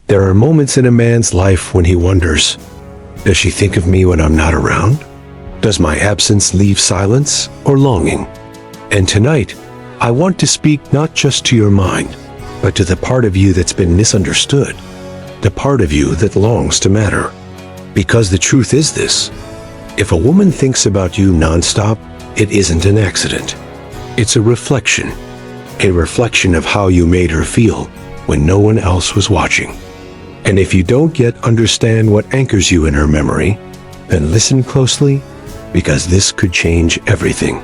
There are moments in a man's life when he wonders, does she think of me when I'm not around? Does my absence leave silence or longing? And tonight, I want to speak not just to your mind, but to the part of you that's been misunderstood, the part of you that longs to matter. Because the truth is this: if a woman thinks about you nonstop, it isn't an accident. It's a reflection of how you made her feel when no one else was watching. And if you don't yet understand what anchors you in her memory, then listen closely, because this could change everything.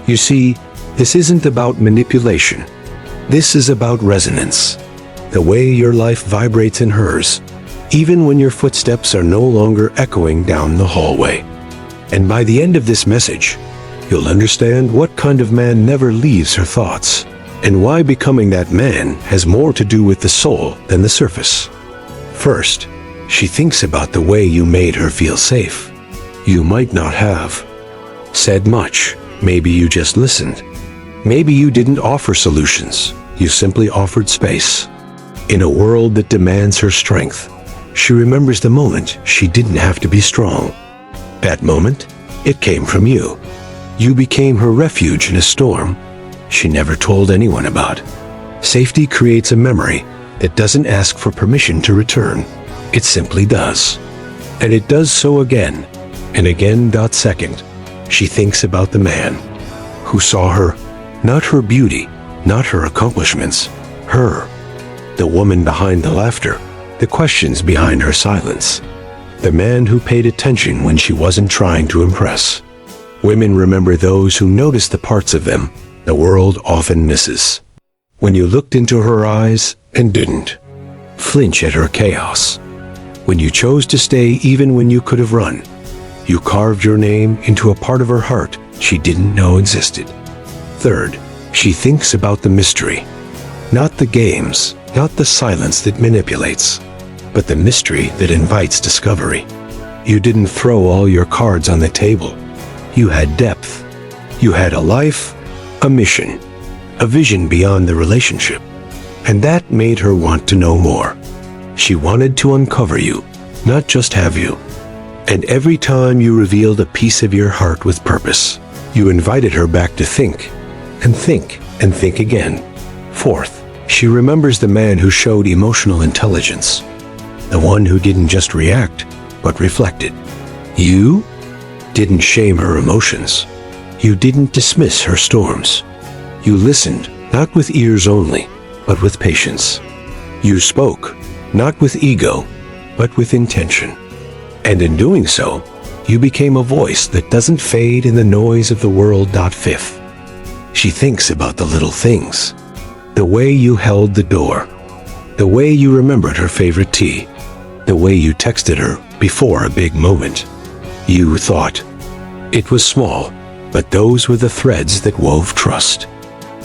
You see, this isn't about manipulation. This is about resonance. The way your life vibrates in hers, even when your footsteps are no longer echoing down the hallway. And by the end of this message, you'll understand what kind of man never leaves her thoughts, and why becoming that man has more to do with the soul than the surface. First, she thinks about the way you made her feel safe. You might not have said much. Maybe you just listened. Maybe you didn't offer solutions. You simply offered space. In a world that demands her strength, she remembers the moment she didn't have to be strong. That moment, it came from you. You became her refuge in a storm she never told anyone about. Safety creates a memory that doesn't ask for permission to return. It simply does. And it does so again and again. Second, she thinks about the man who saw her, not her beauty, not her accomplishments, her, the woman behind the laughter, the questions behind her silence, the man who paid attention when she wasn't trying to impress. Women remember those who notice the parts of them the world often misses. When you looked into her eyes and didn't flinch at her chaos. When you chose to stay even when you could have run. You carved your name into a part of her heart she didn't know existed. Third, she thinks about the mystery. Not the games, not the silence that manipulates, but the mystery that invites discovery. You didn't throw all your cards on the table. You had depth. You had a life, a mission, a vision beyond the relationship. And that made her want to know more. She wanted to uncover you, not just have you. And every time you revealed a piece of your heart with purpose, you invited her back to think, and think, and think again. Fourth, she remembers the man who showed emotional intelligence. The one who didn't just react, but reflected. You didn't shame her emotions. You didn't dismiss her storms. You listened, not with ears only, but with patience. You spoke, not with ego, but with intention. And in doing so, you became a voice that doesn't fade in the noise of the world. Fifth, she thinks about the little things. The way you held the door. The way you remembered her favorite tea. The way you texted her before a big moment. You thought it was small, but those were the threads that wove trust.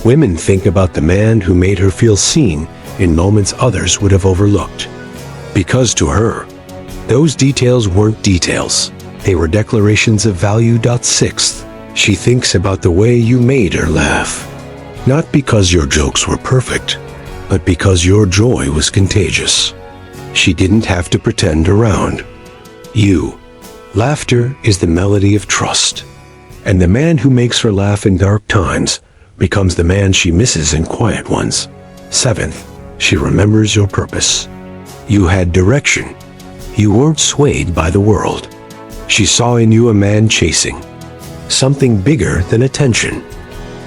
Women think about the man who made her feel seen in moments others would have overlooked. Because to her, those details weren't details. They were declarations of value. Sixth, she thinks about the way you made her laugh. Not because your jokes were perfect, but because your joy was contagious. She didn't have to pretend around. You. Laughter is the melody of trust. And the man who makes her laugh in dark times becomes the man she misses in quiet ones. Seventh, she remembers your purpose. You had direction. You weren't swayed by the world. She saw in you a man chasing something bigger than attention,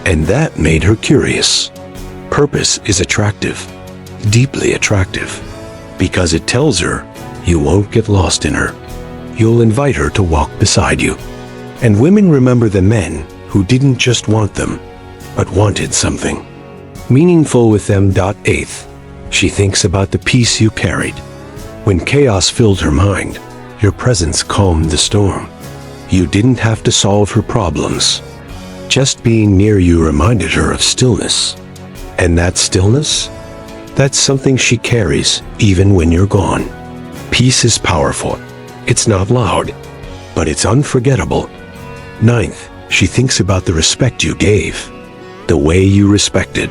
and that made her curious. Purpose is attractive, deeply attractive, because it tells her you won't get lost in her. You'll invite her to walk beside you. And women remember the men who didn't just want them, but wanted something meaningful with them. Eighth, she thinks about the peace you carried. When chaos filled her mind, your presence calmed the storm. You didn't have to solve her problems. Just being near you reminded her of stillness. And that stillness? That's something she carries even when you're gone. Peace is powerful. It's not loud, but it's unforgettable. Ninth, she thinks about the respect you gave. The way you respected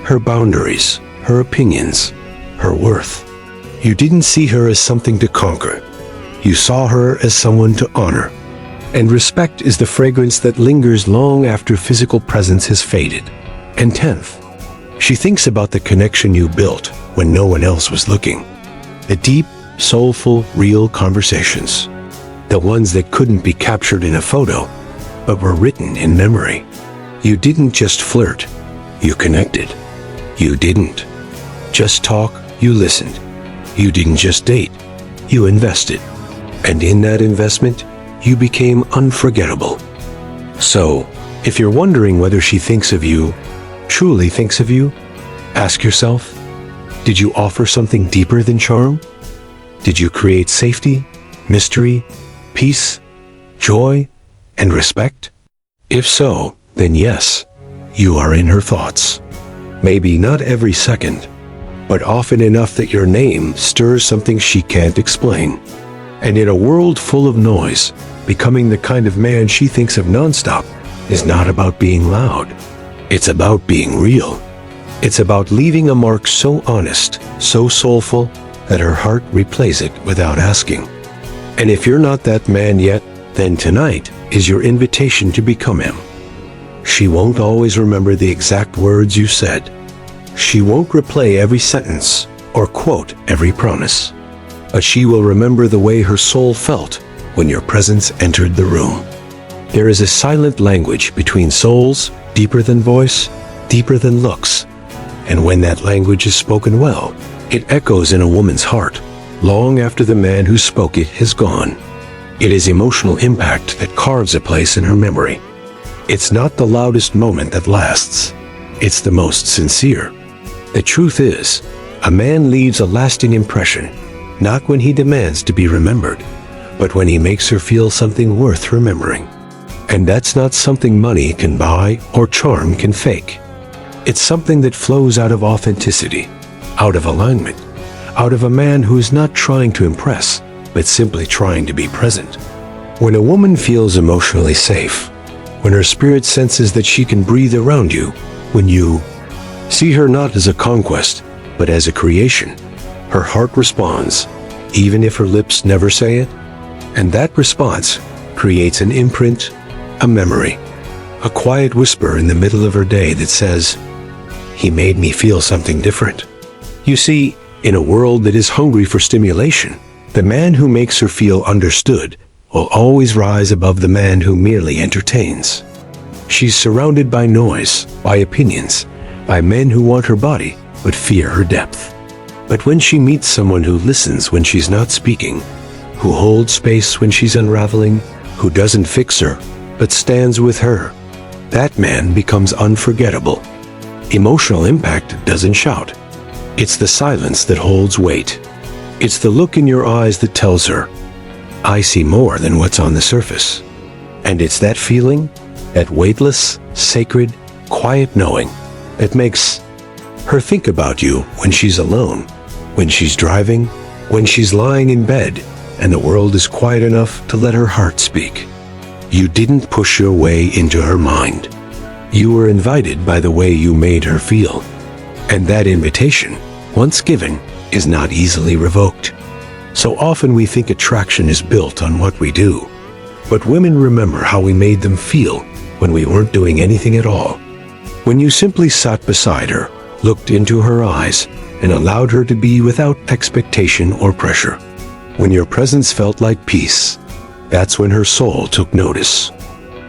her boundaries, her opinions, her worth. You didn't see her as something to conquer. You saw her as someone to honor. And respect is the fragrance that lingers long after physical presence has faded. And 10th, she thinks about the connection you built when no one else was looking. The deep, soulful, real conversations. The ones that couldn't be captured in a photo, but were written in memory. You didn't just flirt, you connected. You didn't just talk, you listened. You didn't just date, you invested. And in that investment, you became unforgettable. So, if you're wondering whether she thinks of you, truly thinks of you, ask yourself, did you offer something deeper than charm? Did you create safety, mystery, peace, joy, and respect? If so, then yes, you are in her thoughts. Maybe not every second, but often enough that your name stirs something she can't explain. And in a world full of noise, becoming the kind of man she thinks of nonstop is not about being loud. It's about being real. It's about leaving a mark so honest, so soulful, that her heart replays it without asking. And if you're not that man yet, then tonight is your invitation to become him. She won't always remember the exact words you said. She won't replay every sentence or quote every promise. But she will remember the way her soul felt when your presence entered the room. There is a silent language between souls, deeper than voice, deeper than looks. And when that language is spoken well, it echoes in a woman's heart, long after the man who spoke it has gone. It is emotional impact that carves a place in her memory. It's not the loudest moment that lasts. It's the most sincere. The truth is, a man leaves a lasting impression, not when he demands to be remembered, but when he makes her feel something worth remembering. And that's not something money can buy or charm can fake. It's something that flows out of authenticity, out of alignment, out of a man who is not trying to impress, but simply trying to be present. When a woman feels emotionally safe, when her spirit senses that she can breathe around you, when you see her not as a conquest, but as a creation, her heart responds, even if her lips never say it. And that response creates an imprint, a memory, a quiet whisper in the middle of her day that says, "He made me feel something different." You see, in a world that is hungry for stimulation, the man who makes her feel understood will always rise above the man who merely entertains. She's surrounded by noise, by opinions, by men who want her body but fear her depth. But when she meets someone who listens when she's not speaking, who holds space when she's unraveling, who doesn't fix her but stands with her, that man becomes unforgettable. Emotional impact doesn't shout. It's the silence that holds weight. It's the look in your eyes that tells her, "I see more than what's on the surface." And it's that feeling, that weightless, sacred, quiet knowing, that makes her think about you when she's alone, when she's driving, when she's lying in bed, and the world is quiet enough to let her heart speak. You didn't push your way into her mind. You were invited by the way you made her feel. And that invitation, once given, is not easily revoked. So often we think attraction is built on what we do. But women remember how we made them feel when we weren't doing anything at all. When you simply sat beside her, looked into her eyes, and allowed her to be without expectation or pressure. When your presence felt like peace, that's when her soul took notice.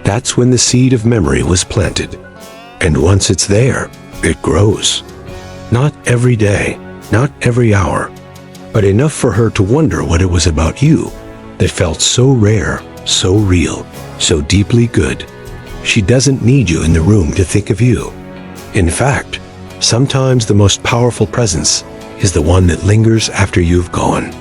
That's when the seed of memory was planted. And once it's there, it grows. Not every day, not every hour, but enough for her to wonder what it was about you that felt so rare, so real, so deeply good. She doesn't need you in the room to think of you. In fact, sometimes the most powerful presence is the one that lingers after you've gone.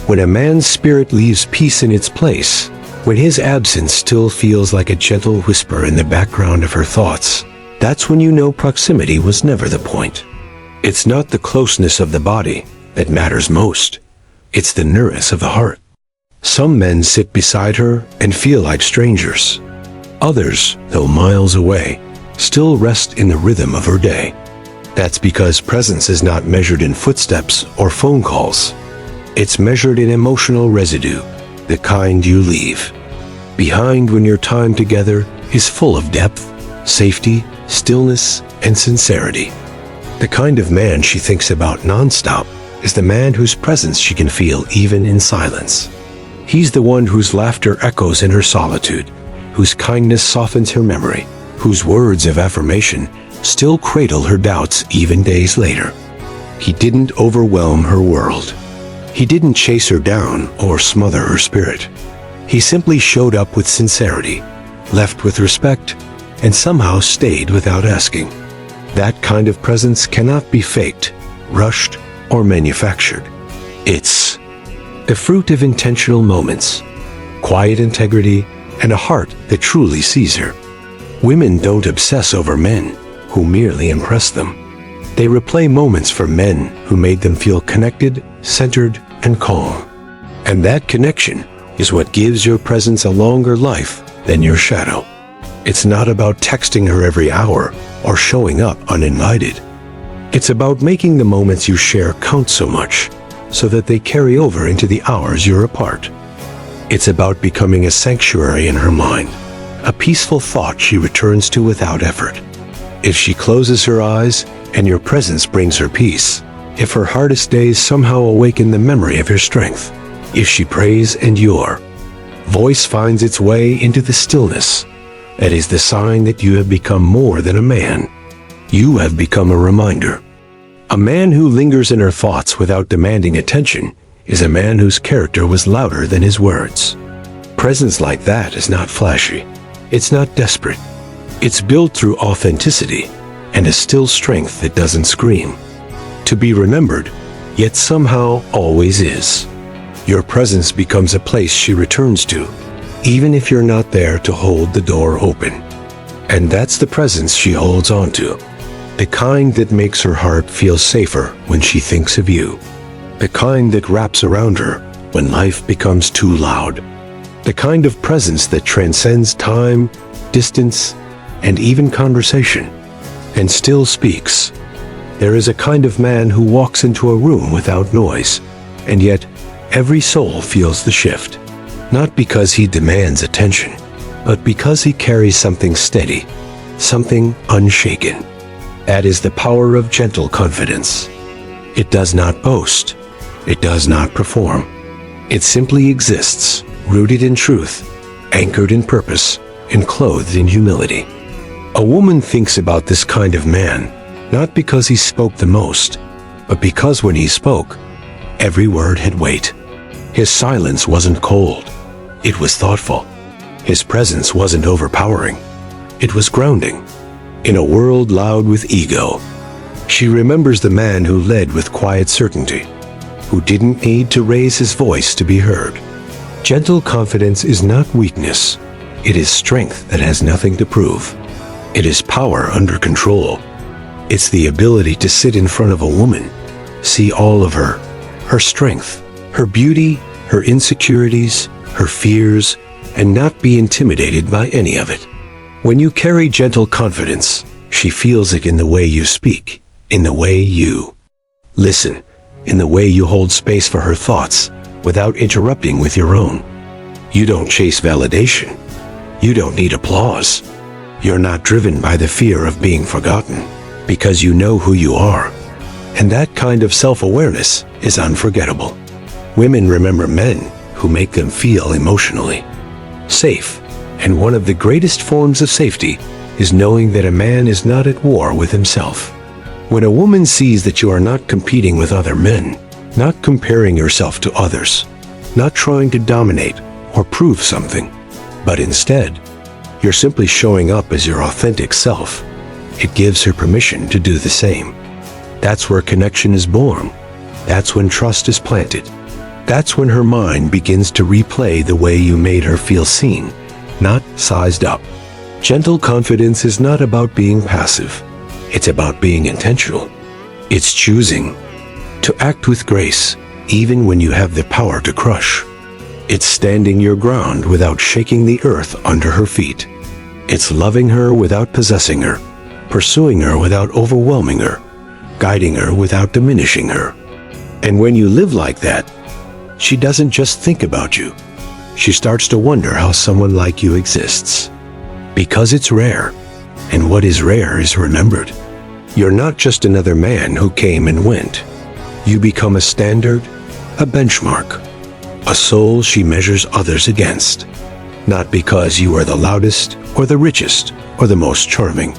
When a man's spirit leaves peace in its place, when his absence still feels like a gentle whisper in the background of her thoughts, that's when you know proximity was never the point. It's not the closeness of the body that matters most. It's the nearness of the heart. Some men sit beside her and feel like strangers. Others, though miles away, still rest in the rhythm of her day. That's because presence is not measured in footsteps or phone calls. It's measured in emotional residue, the kind you leave behind when your time together is full of depth, safety, stillness, and sincerity. The kind of man she thinks about nonstop is the man whose presence she can feel even in silence. He's the one whose laughter echoes in her solitude, whose kindness softens her memory, whose words of affirmation still cradle her doubts even days later. He didn't overwhelm her world. He didn't chase her down or smother her spirit. He simply showed up with sincerity, left with respect, and somehow stayed without asking. That kind of presence cannot be faked, rushed, or manufactured. It's the fruit of intentional moments, quiet integrity, and a heart that truly sees her. Women don't obsess over men who merely impress them. They replay moments for men who made them feel connected, centered, and calm. And that connection is what gives your presence a longer life than your shadow. It's not about texting her every hour or showing up uninvited. It's about making the moments you share count so much so that they carry over into the hours you're apart. It's about becoming a sanctuary in her mind, a peaceful thought she returns to without effort. If she closes her eyes and your presence brings her peace, if her hardest days somehow awaken the memory of your strength, if she prays and your voice finds its way into the stillness, that is the sign that you have become more than a man. You have become a reminder. A man who lingers in her thoughts without demanding attention is a man whose character was louder than his words. Presence like that is not flashy. It's not desperate. It's built through authenticity and a still strength that doesn't scream. To be remembered, yet somehow always is. Your presence becomes a place she returns to, even if you're not there to hold the door open. And that's the presence she holds on to, the kind that makes her heart feel safer when she thinks of you, the kind that wraps around her when life becomes too loud, the kind of presence that transcends time, distance, and even conversation, and still speaks. There is a kind of man who walks into a room without noise, and yet every soul feels the shift, not because he demands attention, but because he carries something steady, something unshaken. That is the power of gentle confidence. It does not boast. It does not perform. It simply exists, rooted in truth, anchored in purpose, and clothed in humility. A woman thinks about this kind of man, not because he spoke the most, but because when he spoke, every word had weight. His silence wasn't cold. It was thoughtful. His presence wasn't overpowering. It was grounding. In a world loud with ego, she remembers the man who led with quiet certainty, who didn't need to raise his voice to be heard. Gentle confidence is not weakness. It is strength that has nothing to prove. It is power under control. It's the ability to sit in front of a woman, see all of her strength, her beauty, her insecurities, her fears, and not be intimidated by any of it. When you carry gentle confidence, she feels it in the way you speak, in the way you listen, in the way you hold space for her thoughts without interrupting with your own. You don't chase validation. You don't need applause. You're not driven by the fear of being forgotten because you know who you are. And that kind of self-awareness is unforgettable. Women remember men who make them feel emotionally safe. And one of the greatest forms of safety is knowing that a man is not at war with himself. When a woman sees that you are not competing with other men, not comparing yourself to others, not trying to dominate or prove something, but instead, you're simply showing up as your authentic self, it gives her permission to do the same. That's where connection is born. That's when trust is planted. That's when her mind begins to replay the way you made her feel seen, not sized up. Gentle confidence is not about being passive. It's about being intentional. It's choosing to act with grace, even when you have the power to crush. It's standing your ground without shaking the earth under her feet. It's loving her without possessing her, pursuing her without overwhelming her, guiding her without diminishing her. And when you live like that, she doesn't just think about you. She starts to wonder how someone like you exists. Because it's rare, and what is rare is remembered. You're not just another man who came and went. You become a standard, a benchmark, a soul she measures others against. Not because you are the loudest or the richest or the most charming,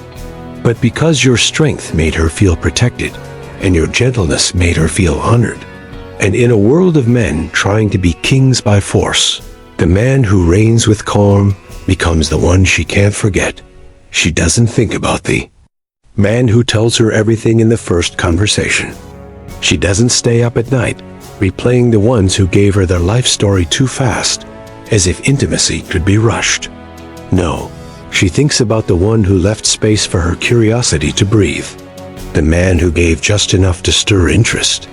but because your strength made her feel protected and your gentleness made her feel honored. And in a world of men trying to be kings by force, the man who reigns with calm becomes the one she can't forget. She doesn't think about the man who tells her everything in the first conversation. She doesn't stay up at night replaying the ones who gave her their life story too fast, as if intimacy could be rushed. No, she thinks about the one who left space for her curiosity to breathe. The man who gave just enough to stir interest,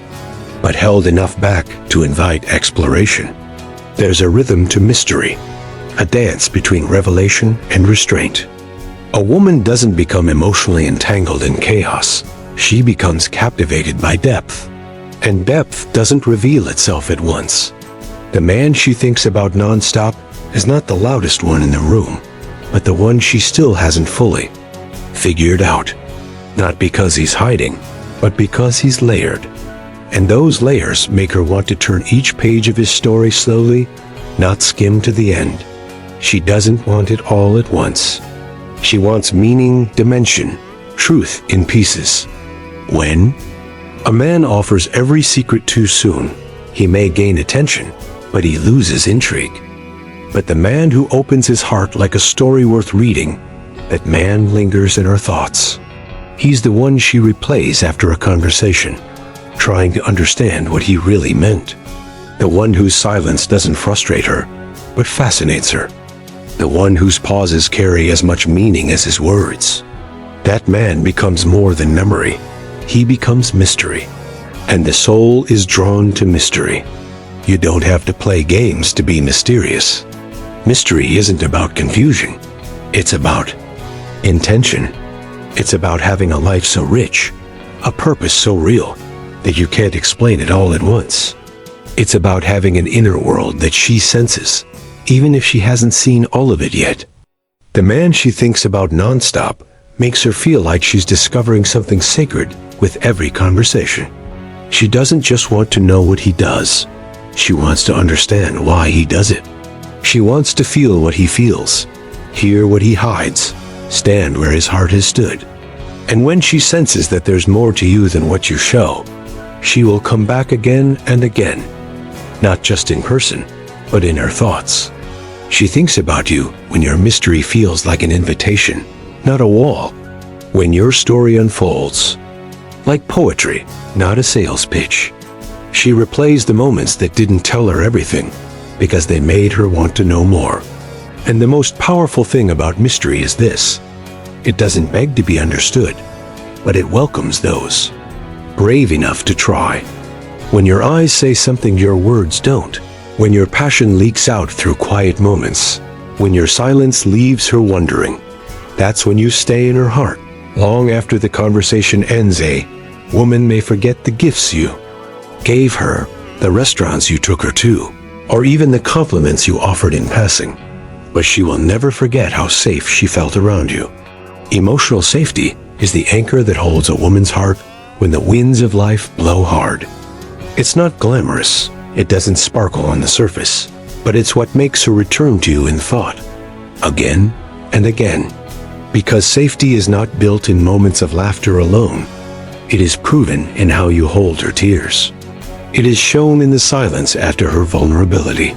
but held enough back to invite exploration. There's a rhythm to mystery, a dance between revelation and restraint. A woman doesn't become emotionally entangled in chaos. She becomes captivated by depth. And depth doesn't reveal itself at once. The man she thinks about nonstop is not the loudest one in the room, but the one she still hasn't fully figured out. Not because he's hiding, but because he's layered. And those layers make her want to turn each page of his story slowly, not skim to the end. She doesn't want it all at once. She wants meaning, dimension, truth in pieces. When a man offers every secret too soon, he may gain attention, but he loses intrigue. But the man who opens his heart like a story worth reading, that man lingers in her thoughts. He's the one she replays after a conversation, trying to understand what he really meant. The one whose silence doesn't frustrate her, but fascinates her. The one whose pauses carry as much meaning as his words. That man becomes more than memory. He becomes mystery. And the soul is drawn to mystery. You don't have to play games to be mysterious. Mystery isn't about confusion. It's about intention. It's about having a life so rich, a purpose so real, that you can't explain it all at once. It's about having an inner world that she senses, even if she hasn't seen all of it yet. The man she thinks about nonstop makes her feel like she's discovering something sacred with every conversation. She doesn't just want to know what he does. She wants to understand why he does it. She wants to feel what he feels, hear what he hides, stand where his heart has stood. And when she senses that there's more to you than what you show, she will come back again and again, not just in person, but in her thoughts. She thinks about you when your mystery feels like an invitation, not a wall. When your story unfolds, like poetry, not a sales pitch. She replays the moments that didn't tell her everything, because they made her want to know more. And the most powerful thing about mystery is this: it doesn't beg to be understood, but it welcomes those brave enough to try. When your eyes say something your words don't, when your passion leaks out through quiet moments, when your silence leaves her wondering, that's when you stay in her heart. Long after the conversation ends, a woman may forget the gifts you gave her, the restaurants you took her to, or even the compliments you offered in passing, but she will never forget how safe she felt around you. Emotional safety is the anchor that holds a woman's heart when the winds of life blow hard. It's not glamorous, it doesn't sparkle on the surface, but it's what makes her return to you in thought, again and again. Because safety is not built in moments of laughter alone. It is proven in how you hold her tears. It is shown in the silence after her vulnerability.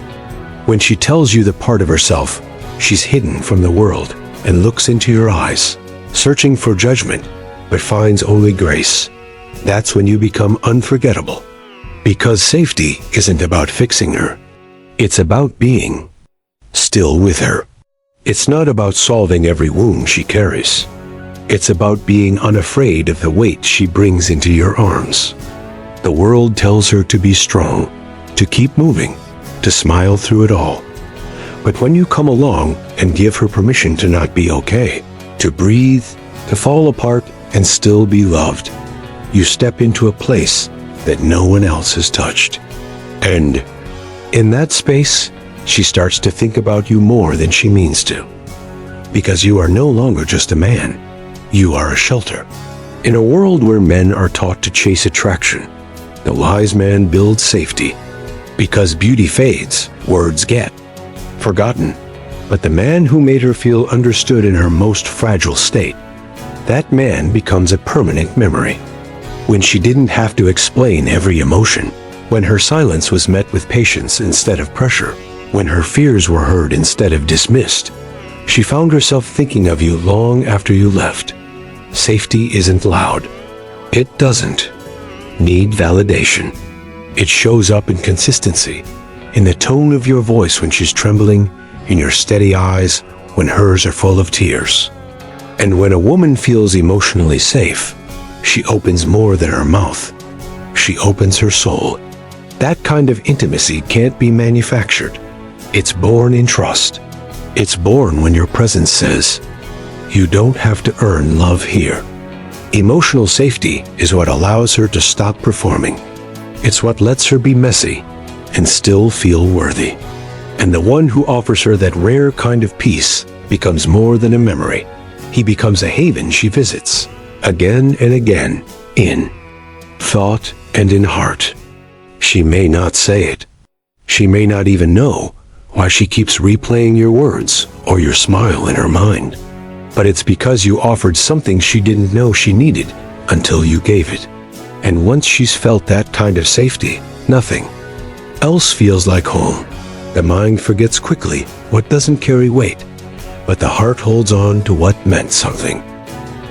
When she tells you the part of herself she's hidden from the world and looks into your eyes, searching for judgment, but finds only grace, that's when you become unforgettable. Because safety isn't about fixing her. It's about being still with her. It's not about solving every wound she carries. It's about being unafraid of the weight she brings into your arms. The world tells her to be strong, to keep moving, to smile through it all. But when you come along and give her permission to not be okay, to breathe, to fall apart and still be loved, you step into a place that no one else has touched. And In that space, she starts to think about you more than she means to. Because you are no longer just a man, you are a shelter. In a world where men are taught to chase attraction, the wise man builds safety. Because beauty fades, words get forgotten. But the man who made her feel understood in her most fragile state, that man becomes a permanent memory. When she didn't have to explain every emotion, when her silence was met with patience instead of pressure, when her fears were heard instead of dismissed, she found herself thinking of you long after you left. Safety isn't loud. It doesn't need validation. It shows up in consistency, in the tone of your voice when she's trembling, in your steady eyes when hers are full of tears. And when a woman feels emotionally safe, she opens more than her mouth. She opens her soul. That kind of intimacy can't be manufactured. It's born in trust. It's born when your presence says, "You don't have to earn love here." Emotional safety is what allows her to stop performing. It's what lets her be messy and still feel worthy. And the one who offers her that rare kind of peace becomes more than a memory. He becomes a haven she visits, again and again, in thought and in heart. She may not say it. She may not even know why she keeps replaying your words or your smile in her mind. But it's because you offered something she didn't know she needed until you gave it. And once she's felt that kind of safety, nothing else feels like home. The mind forgets quickly what doesn't carry weight, but the heart holds on to what meant something.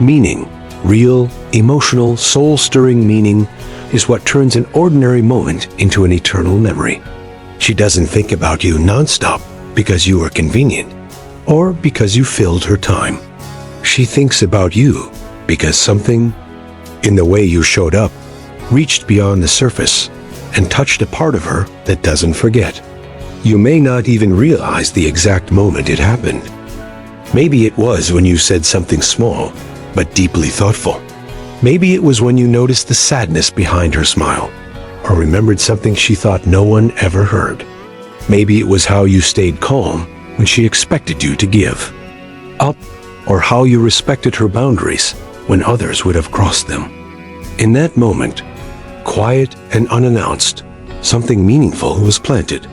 Meaning, real, emotional, soul-stirring meaning, is what turns an ordinary moment into an eternal memory. She doesn't think about you nonstop because you were convenient or because you filled her time. She thinks about you because something in the way you showed up reached beyond the surface and touched a part of her that doesn't forget. You may not even realize the exact moment it happened. Maybe it was when you said something small, but deeply thoughtful. Maybe it was when you noticed the sadness behind her smile, or remembered something she thought no one ever heard. Maybe it was how you stayed calm when she expected you to give up, or how you respected her boundaries when others would have crossed them. In that moment, quiet and unannounced, something meaningful was planted.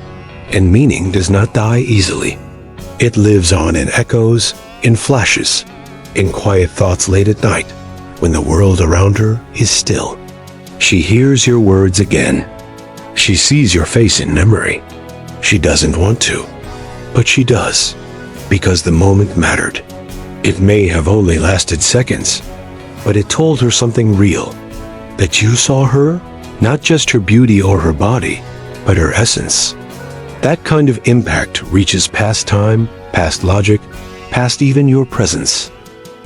And meaning does not die easily. It lives on in echoes, in flashes, in quiet thoughts late at night, when the world around her is still. She hears your words again. She sees your face in memory. She doesn't want to, but she does, because the moment mattered. It may have only lasted seconds, but it told her something real, that you saw her, not just her beauty or her body, but her essence. That kind of impact reaches past time, past logic, past even your presence.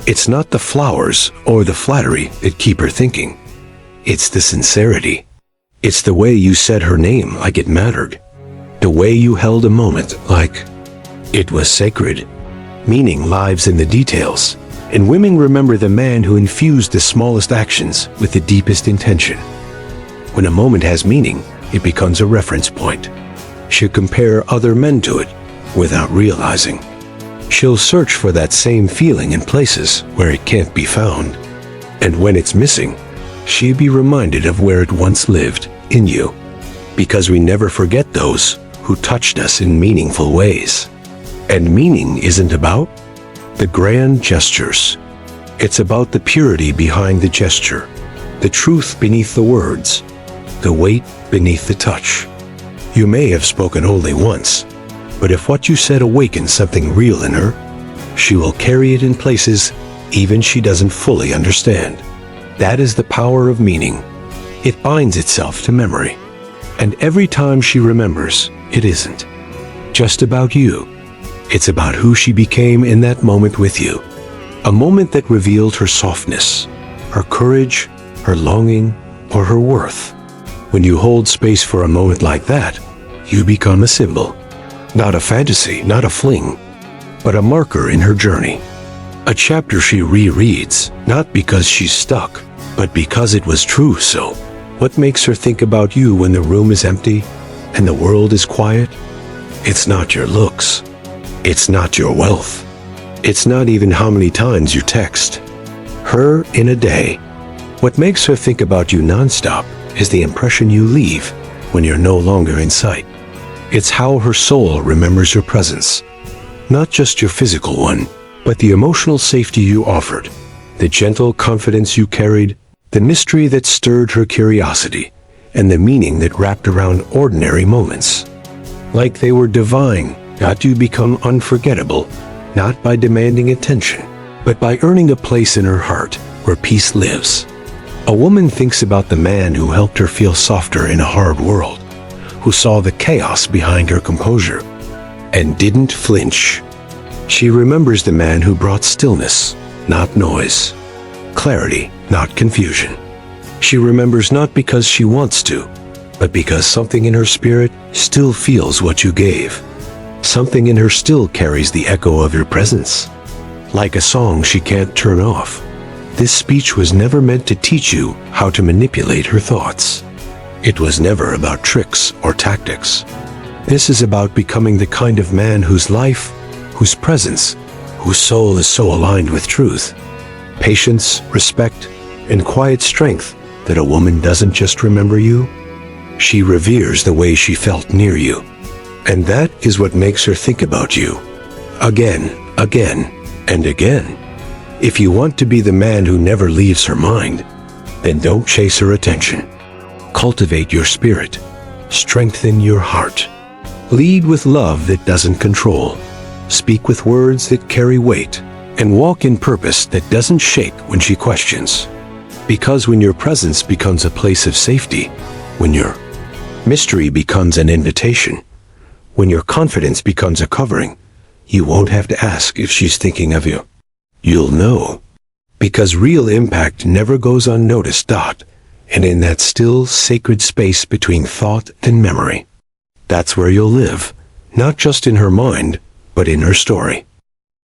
It's not the flowers or the flattery that keep her thinking. It's the sincerity. It's the way you said her name like it mattered. The way you held a moment like it was sacred. Meaning lives in the details, and women remember the man who infused the smallest actions with the deepest intention. When a moment has meaning, it becomes a reference point. She'll compare other men to it without realizing. She'll search for that same feeling in places where it can't be found. And when it's missing, she'll be reminded of where it once lived, in you. Because we never forget those who touched us in meaningful ways. And meaning isn't about the grand gestures. It's about the purity behind the gesture, the truth beneath the words, the weight beneath the touch. You may have spoken only once, but if what you said awakens something real in her, she will carry it in places even she doesn't fully understand. That is the power of meaning. It binds itself to memory. And every time she remembers, it isn't just about you. It's about who she became in that moment with you. A moment that revealed her softness, her courage, her longing, or her worth. When you hold space for a moment like that, you become a symbol. Not a fantasy, not a fling, but a marker in her journey. A chapter she rereads, not because she's stuck, but because it was true. So, what makes her think about you when the room is empty? and the world is quiet, it's not your looks. It's not your wealth. It's not even how many times you text her in a day. What makes her think about you nonstop is the impression you leave when you're no longer in sight. It's how her soul remembers your presence, not just your physical one, but the emotional safety you offered, the gentle confidence you carried, the mystery that stirred her curiosity, and the meaning that wrapped around ordinary moments. Like they were divine, not you become unforgettable, not by demanding attention, but by earning a place in her heart where peace lives. A woman thinks about the man who helped her feel softer in a hard world, who saw the chaos behind her composure, and didn't flinch. She remembers the man who brought stillness, not noise, clarity, not confusion. She remembers not because she wants to, but because something in her spirit still feels what you gave. Something in her still carries the echo of your presence. Like a song she can't turn off. This speech was never meant to teach you how to manipulate her thoughts. It was never about tricks or tactics. This is about becoming the kind of man whose life, whose presence, whose soul is so aligned with truth, patience, respect, and quiet strength that a woman doesn't just remember you, she reveres the way she felt near you. And that is what makes her think about you. Again, and again. If you want to be the man who never leaves her mind, then don't chase her attention. Cultivate your spirit. Strengthen your heart. Lead with love that doesn't control. Speak with words that carry weight. And walk in purpose that doesn't shake when she questions. Because when your presence becomes a place of safety, when your mystery becomes an invitation, when your confidence becomes a covering, you won't have to ask if she's thinking of you. You'll know. Because real impact never goes unnoticed. And in that still, sacred space between thought and memory, that's where you'll live, not just in her mind, but in her story.